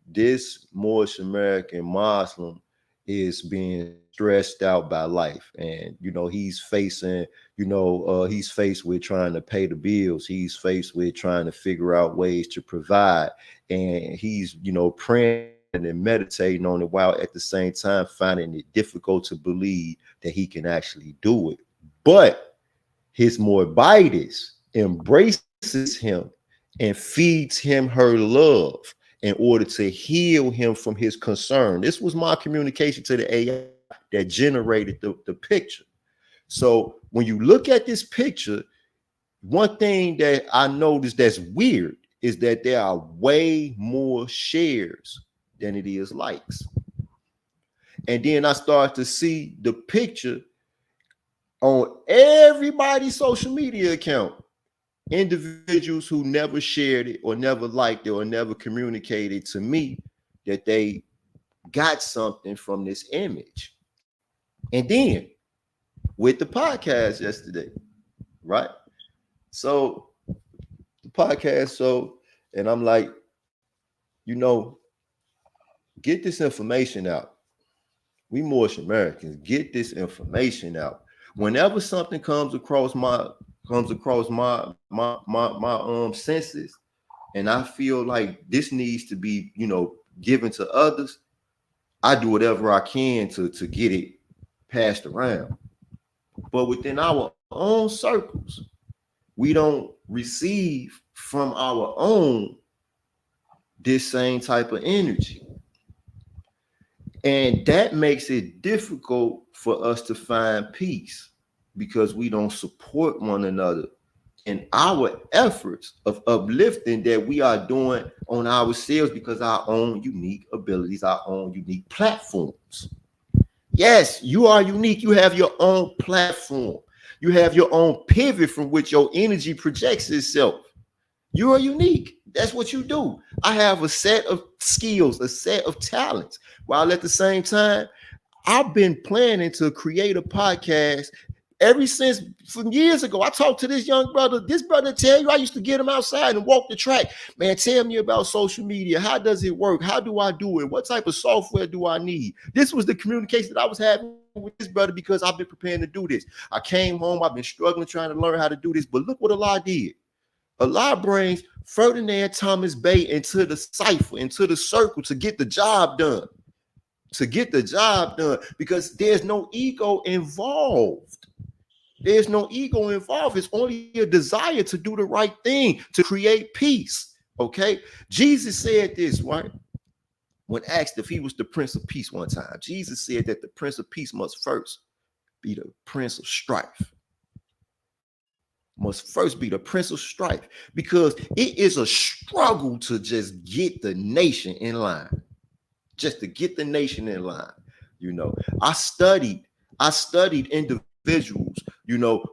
S1: this Moorish American Muslim is being stressed out by life, and he's facing, he's faced with trying to pay the bills, he's faced with trying to figure out ways to provide, and he's praying and meditating on it, while at the same time finding it difficult to believe that he can actually do it. But his Moabites embraces him and feeds him her love in order to heal him from his concern. This was my communication to the AI that generated the picture. So when you look at this picture, one thing that I noticed that's weird is that there are way more shares than it is likes. And then I start to see the picture on everybody's social media account. Individuals who never shared it or never liked it or never communicated to me that they got something from this image. And then with the podcast yesterday, right? So the podcast, and I'm like, get this information out. We Moorish Americans, get this information out. Whenever something comes across my senses, and I feel like this needs to be, given to others, I do whatever I can to get it passed around. But within our own circles, we don't receive from our own this same type of energy. And that makes it difficult for us to find peace because we don't support one another in our efforts of uplifting that we are doing on ourselves because our own unique abilities, our own unique platforms. Yes, you are unique. You have your own platform. You have your own pivot from which your energy projects itself. You are unique. That's what you do. I have a set of skills, a set of talents, while at the same time, I've been planning to create a podcast ever since from years ago. I talked to this young brother. This brother tell you I used to get him outside and walk the track. Man, tell me about social media. How does it work? How do I do it? What type of software do I need? This was the communication that I was having with this brother because I've been preparing to do this. I came home. I've been struggling trying to learn how to do this. But look what Allah did. Allah brings Ferdinand Thomas Bay into the cipher, into the circle to get the job done. To get the job done because there's no ego involved. There's no ego involved. It's only a desire to do the right thing, to create peace. Okay. Jesus said this, right? When asked if he was the Prince of Peace one time, Jesus said that the Prince of Peace must first be the Prince of Strife. Must first be the Prince of Strife because it is a struggle to just get the nation in line. Just to get the nation in line. I studied individuals,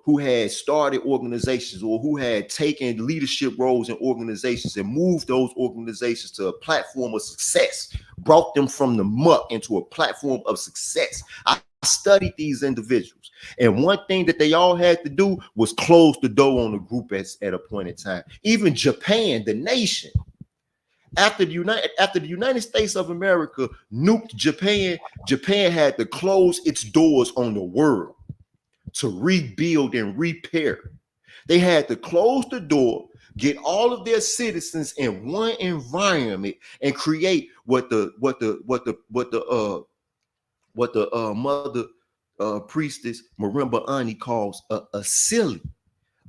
S1: who had started organizations or who had taken leadership roles in organizations and moved those organizations to a platform of success, brought them from the muck into a platform of success. I studied these individuals. And one thing that they all had to do was close the door on the group at a point in time. Even Japan, the nation, after the United States of America nuked Japan, Japan had to close its doors on the world to rebuild and repair. They had to close the door, get all of their citizens in one environment, and create what the mother priestess Marimba Ani calls a asili.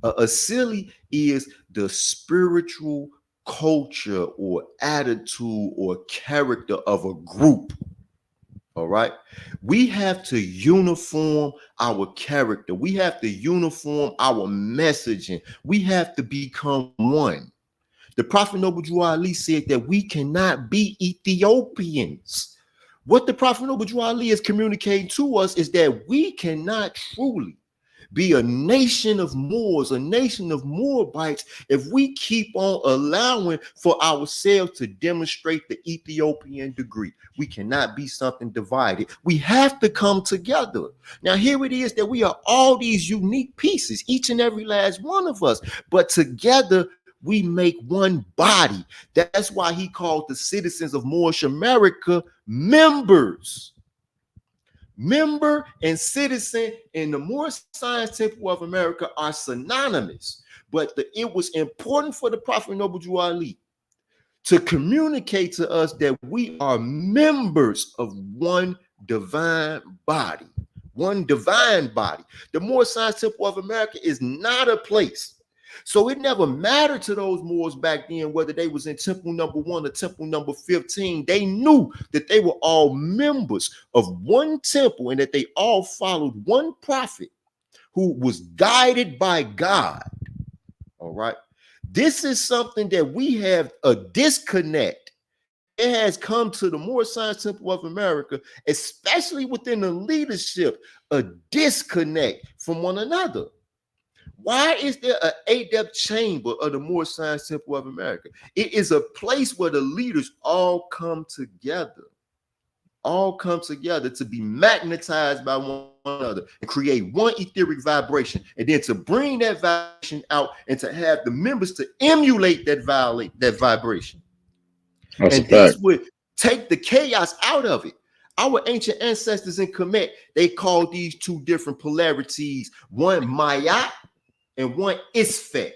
S1: A asili is the spiritual culture or attitude or character of a group. All right. We have to uniform our character. We have to uniform our messaging. We have to become one. The Prophet Noble Drew Ali said that we cannot be Ethiopians. What the Prophet Noble Drew Ali is communicating to us is that we cannot truly be a nation of Moors, a nation of Moabites, if we keep on allowing for ourselves to demonstrate the Ethiopian degree. We cannot be something divided. We have to come together. Now, here it is that we are all these unique pieces, each and every last one of us, but together we make one body. That's why he called the citizens of Moorish America members. Member and citizen in the Moorish Science Temple of America are synonymous, but it was important for the Prophet Noble Drew Ali to communicate to us that we are members of one divine body, one divine body. The Moorish Science Temple of America is not a place. So it never mattered to those Moors back then whether they was in temple number 1 or temple number 15. They knew that they were all members of one temple and that they all followed one prophet who was guided by God. All right. This is something that we have a disconnect it has come to the Moorish Science Temple of America, especially within the leadership, a disconnect from one another. Why is there an ADEP chamber of the Moorish Science Temple of America? It is a place where the leaders all come together to be magnetized by one another and create one etheric vibration, and then to bring that vibration out and to have the members to emulate that vibration.
S4: That's a
S1: And this
S4: fact.
S1: would take the chaos out of it. Our ancient ancestors in Kemet, they called these two different polarities, one Mayat and one Isfet.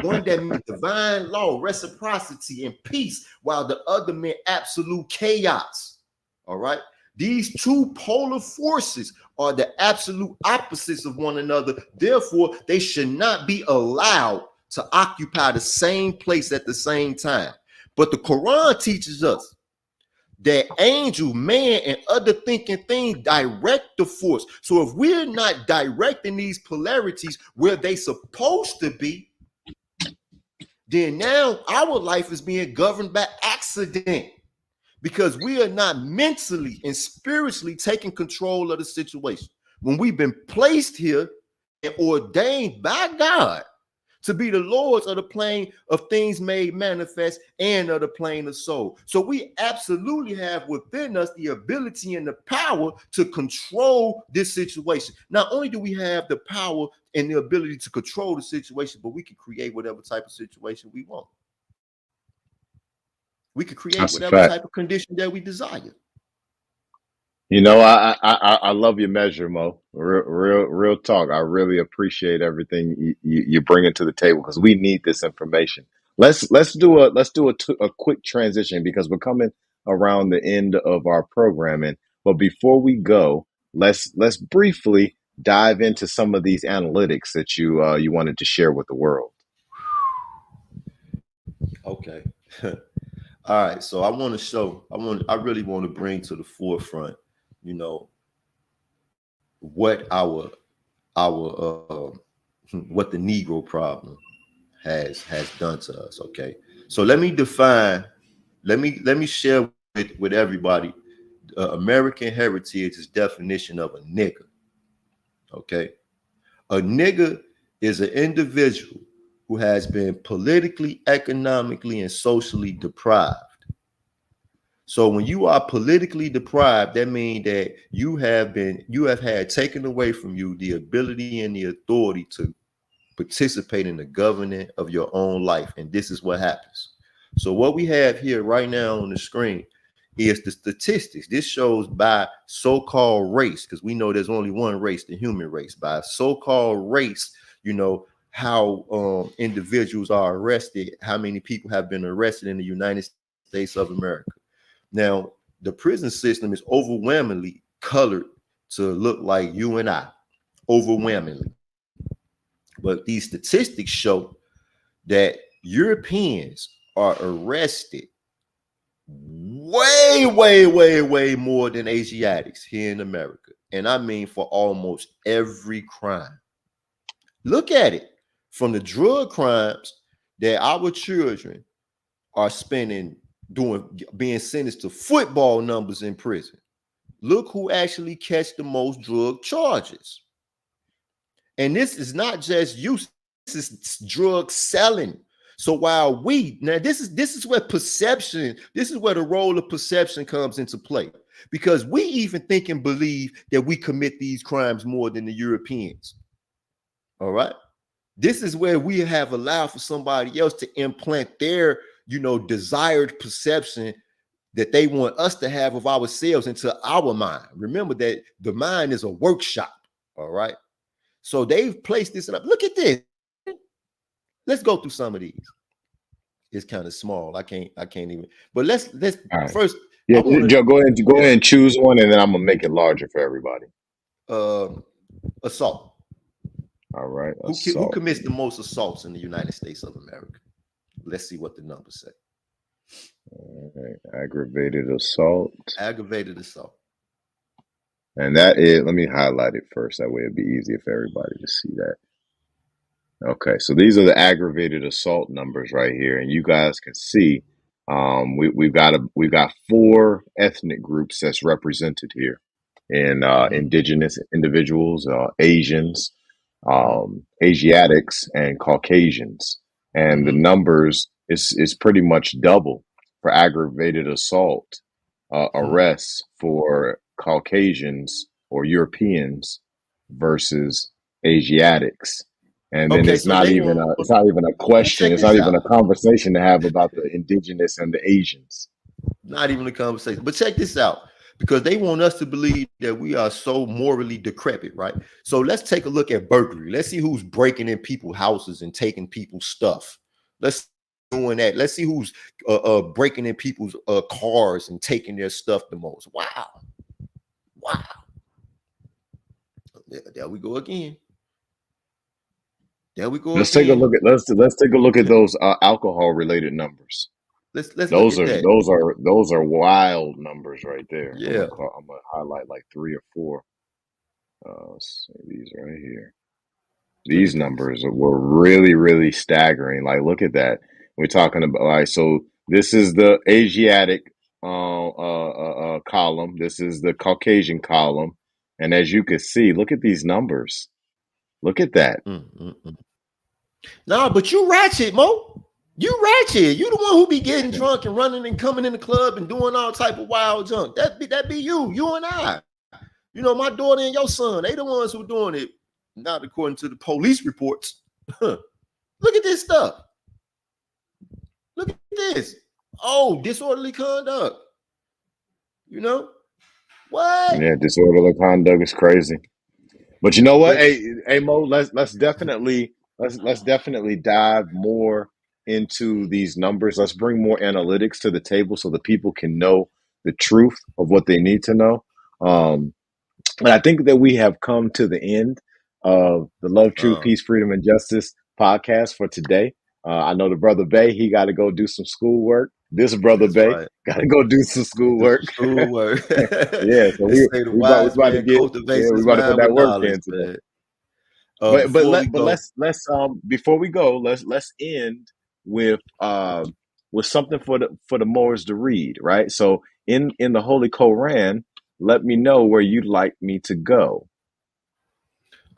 S1: One that meant divine law, reciprocity, and peace, while the other meant absolute chaos. All right. These two polar forces are the absolute opposites of one another. Therefore, they should not be allowed to occupy the same place at the same time. But the Quran teaches us that angel, man, and other thinking things direct the force. So if we're not directing these polarities where they supposed to be, then now our life is being governed by accident, because we are not mentally and spiritually taking control of the situation. When we've been placed here and ordained by God to be the lords of the plane of things made manifest and of the plane of soul. So we absolutely have within us the ability and the power to control this situation. Not only do we have the power and the ability to control the situation, but we can create whatever type of situation we want. We can create
S4: That's a
S1: whatever
S4: fact.
S1: type of condition that we desire.
S4: You know, I love your measure, Mo. Real talk. I really appreciate everything you bring to the table, because we need this information. Let's do a quick transition, because we're coming around the end of our programming. But before we go, let's briefly dive into some of these analytics that you wanted to share with the world.
S1: Okay. All right. So I want to show, I really want to bring to the forefront, you know, what our what the Negro problem has done to us. Okay. So let me define, let me share with everybody American Heritage's definition of a nigger. Okay. A nigger is an individual who has been politically, economically, and socially deprived. So when you are politically deprived, that means that you have had taken away from you the ability and the authority to participate in the governing of your own life. And this is what happens. So what we have here right now on the screen is the statistics. This shows by so-called race, because we know there's only one race, the human race. By so-called race, you know, how individuals are arrested, how many people have been arrested in the United States of America. Now, the prison system is overwhelmingly colored to look like you and I, overwhelmingly. But these statistics show that Europeans are arrested way more than Asiatics here in America. And I mean for almost every crime. Look at it. From the drug crimes that our children are spending being sentenced to football numbers in prison. Look who actually catch the most drug charges. And this is not just use, this is drug selling. So while this is where perception, this is where the role of perception comes into play. Because we even think and believe that we commit these crimes more than the Europeans. All right. This is where we have allowed for somebody else to implant their, desired perception that they want us to have of ourselves into our mind. Remember that the mind is a workshop. All right. So they've placed this up. Look at this. Let's go through some of these. It's kind of small. I can't even. But let's
S4: All right.
S1: first.
S4: Yeah,
S1: I want to
S4: Joe, go ahead and choose one, and then I'm gonna make it larger for everybody.
S1: Assault.
S4: All right.
S1: Who commits the most assaults in the United States of America? Let's see what the numbers say.
S4: All right. Aggravated assault.
S1: Aggravated assault.
S4: And that is, let me highlight it first. That way it'd be easier for everybody to see that. Okay, so these are the aggravated assault numbers right here. And you guys can see We've got four ethnic groups that's represented here, in
S1: Mm-hmm.
S4: indigenous individuals, Asians,
S1: Mm-hmm.
S4: Asiatics, and Caucasians, and the
S1: Mm-hmm.
S4: numbers is pretty much double for aggravated assault
S1: Hmm.
S4: arrests for Caucasians or Europeans versus Asiatics. And then
S1: Okay, so they want.
S4: it's not even a
S1: Let me
S4: question.
S1: check
S4: It's
S1: this
S4: not even
S1: out.
S4: a conversation to have about the indigenous and the Asians.
S1: Not even a conversation. But check this out. Because they want us to believe that we are so morally decrepit, right? So let's take a look at burglary. Let's see who's breaking in people's houses and taking people's stuff. Let's doing that. Let's see who's breaking in people's cars and taking their stuff the most. Wow, wow. There we go again. There we go
S4: Let's take a
S1: again.
S4: look at let's take a look at those alcohol related numbers.
S1: Let's look at that.
S4: Those are wild numbers right there.
S1: Yeah.
S4: I'm gonna highlight like three or four. Let's see these right here.
S1: Look
S4: These
S1: at this.
S4: numbers were really, really staggering. Like, look at that. We're talking about, like, so this is the Asiatic column. This is the Caucasian column. And as you can see, look at these numbers. Look at that.
S1: Mm. Nah, but you ratchet, Mo. You ratchet. You the one who be getting drunk and running and coming in the club and doing all type of wild junk. That be you. You and I. You know, my daughter and your son, they the ones who doing it. Not according to the police reports. Look at this stuff. Look at this. Oh, disorderly conduct. You know what?
S4: Yeah, disorderly conduct is crazy. But you know what?
S1: But
S4: Hey Mo, let's definitely dive more into these numbers. Let's bring more analytics to the table so the people can know the truth of what they need to know. Um, and I think that we have come to the end of the Love, Truth,
S1: uh,
S4: Peace, Freedom, and Justice podcast for today. I know the brother Bay, he got to go do some schoolwork. This brother
S1: that's
S4: Bay
S1: right.
S4: got to go do some
S1: They do some
S4: schoolwork.
S1: schoolwork.
S4: Yeah, so
S1: They say the
S4: we
S1: wise
S4: about to
S1: man
S4: get
S1: cultivates
S4: we
S1: his
S4: about to put
S1: mind with
S4: that work
S1: knowledge,
S4: in today.
S1: man. Before we
S4: But
S1: go,
S4: let's before we go, let's end with something for the Moors to read, right? So in the Holy Koran, let me know where you'd like me to go.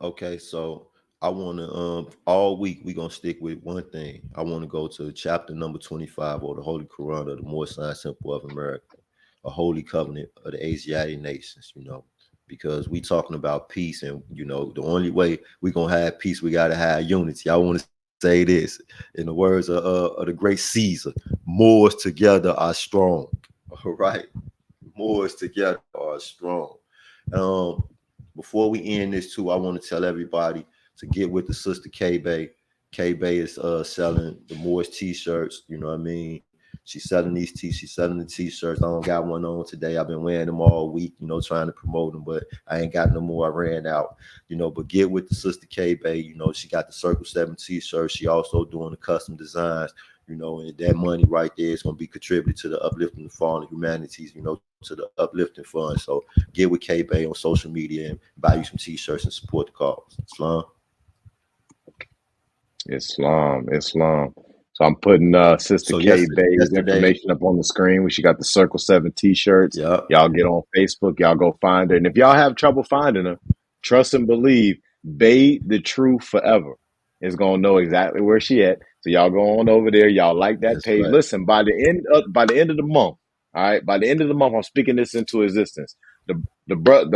S1: okay, so I want to all week we're gonna stick with one thing. I want to go to chapter number 25 of the Holy Quran of the Moorish Science Temple of America, a holy covenant of the Asiatic nations, you know, because we talking about peace, and you know, the only way we gonna have peace, we gotta have unity. I want to say this in the words of the great Caesar: Moors together are strong. All right, Moors together are strong. Um, Before we end this too, I want to tell everybody to get with the sister K Bay. K Bay is selling the Moors t-shirts. You know what I mean? She's selling these she's selling the t-shirts. I don't got one on today. I've been wearing them all week, you know, trying to promote them, but I ain't got no more. I ran out, you know. But get with the sister K Bay. You know, she got the Circle 7 t-shirts. She also doing the custom designs, you know, and that money right there is going to be contributed to the uplifting the fallen humanities, you know, to the uplifting fund. So get with K Bay on social media and buy you some t-shirts and support the cause. Islam.
S4: Islam. So I'm putting Sister
S1: So
S4: K Bay's
S1: yesterday,
S4: information up on the screen. She got the Circle 7 t-shirts.
S1: yeah,
S4: Y'all get on Facebook, y'all go find her. And if y'all have trouble finding her, trust and believe, Bay the Truth Forever is gonna know exactly where she at. So y'all go on over there. Y'all like that
S1: that's
S4: page.
S1: right.
S4: Listen, by the end of the month, all right, by the end of the month, I'm speaking this into existence. The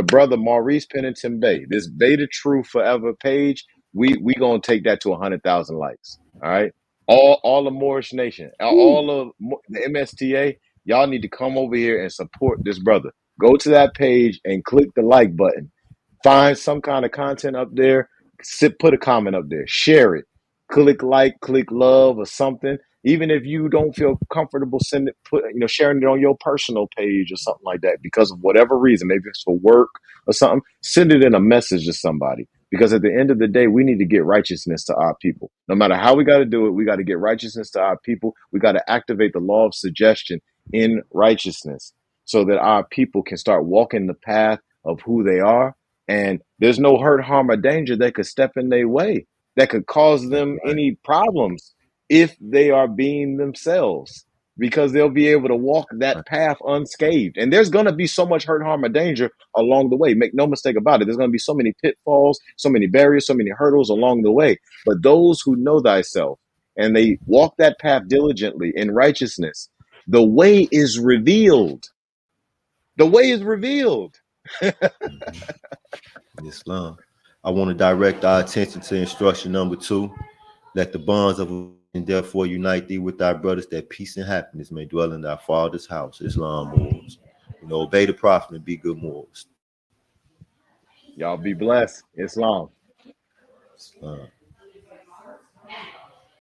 S4: brother Maurice Pennington Bay, this Bay the Truth Forever page, we gonna take that to 100,000 likes. All right, all of Moorish Nation,
S1: Woo.
S4: all of the MSTA, y'all need to come over here and support this brother. Go to that page and click the like button. Find some kind of content up there. Put a comment up there. Share it. Click like, click love, or something. Even if you don't feel comfortable sharing it on your personal page or something like that because of whatever reason, maybe it's for work or something. Send it in a message to somebody. Because at the end of the day, we need to get righteousness to our people. No matter how we got to do it, we got to get righteousness to our people. We got to activate the law of suggestion in righteousness so that our people can start walking the path of who they are. And there's no hurt, harm, or danger that could step in their way that could cause
S1: That's
S4: them
S1: right.
S4: any problems if they are being themselves. because they'll be able to walk that path unscathed. And there's going to be so much hurt, harm, or danger along the way. Make no mistake about it. There's going to be so many pitfalls, so many barriers, so many hurdles along the way. But those who know thyself and they walk that path diligently in righteousness, the way is revealed. The way is revealed.
S1: Islam. I want to direct our attention to instruction number 2. Let the bonds of and therefore unite thee with thy brothers, that peace and happiness may dwell in thy father's house. Islam morals. Obey the prophet and be good morals.
S4: Y'all be blessed. Islam.
S1: Islam.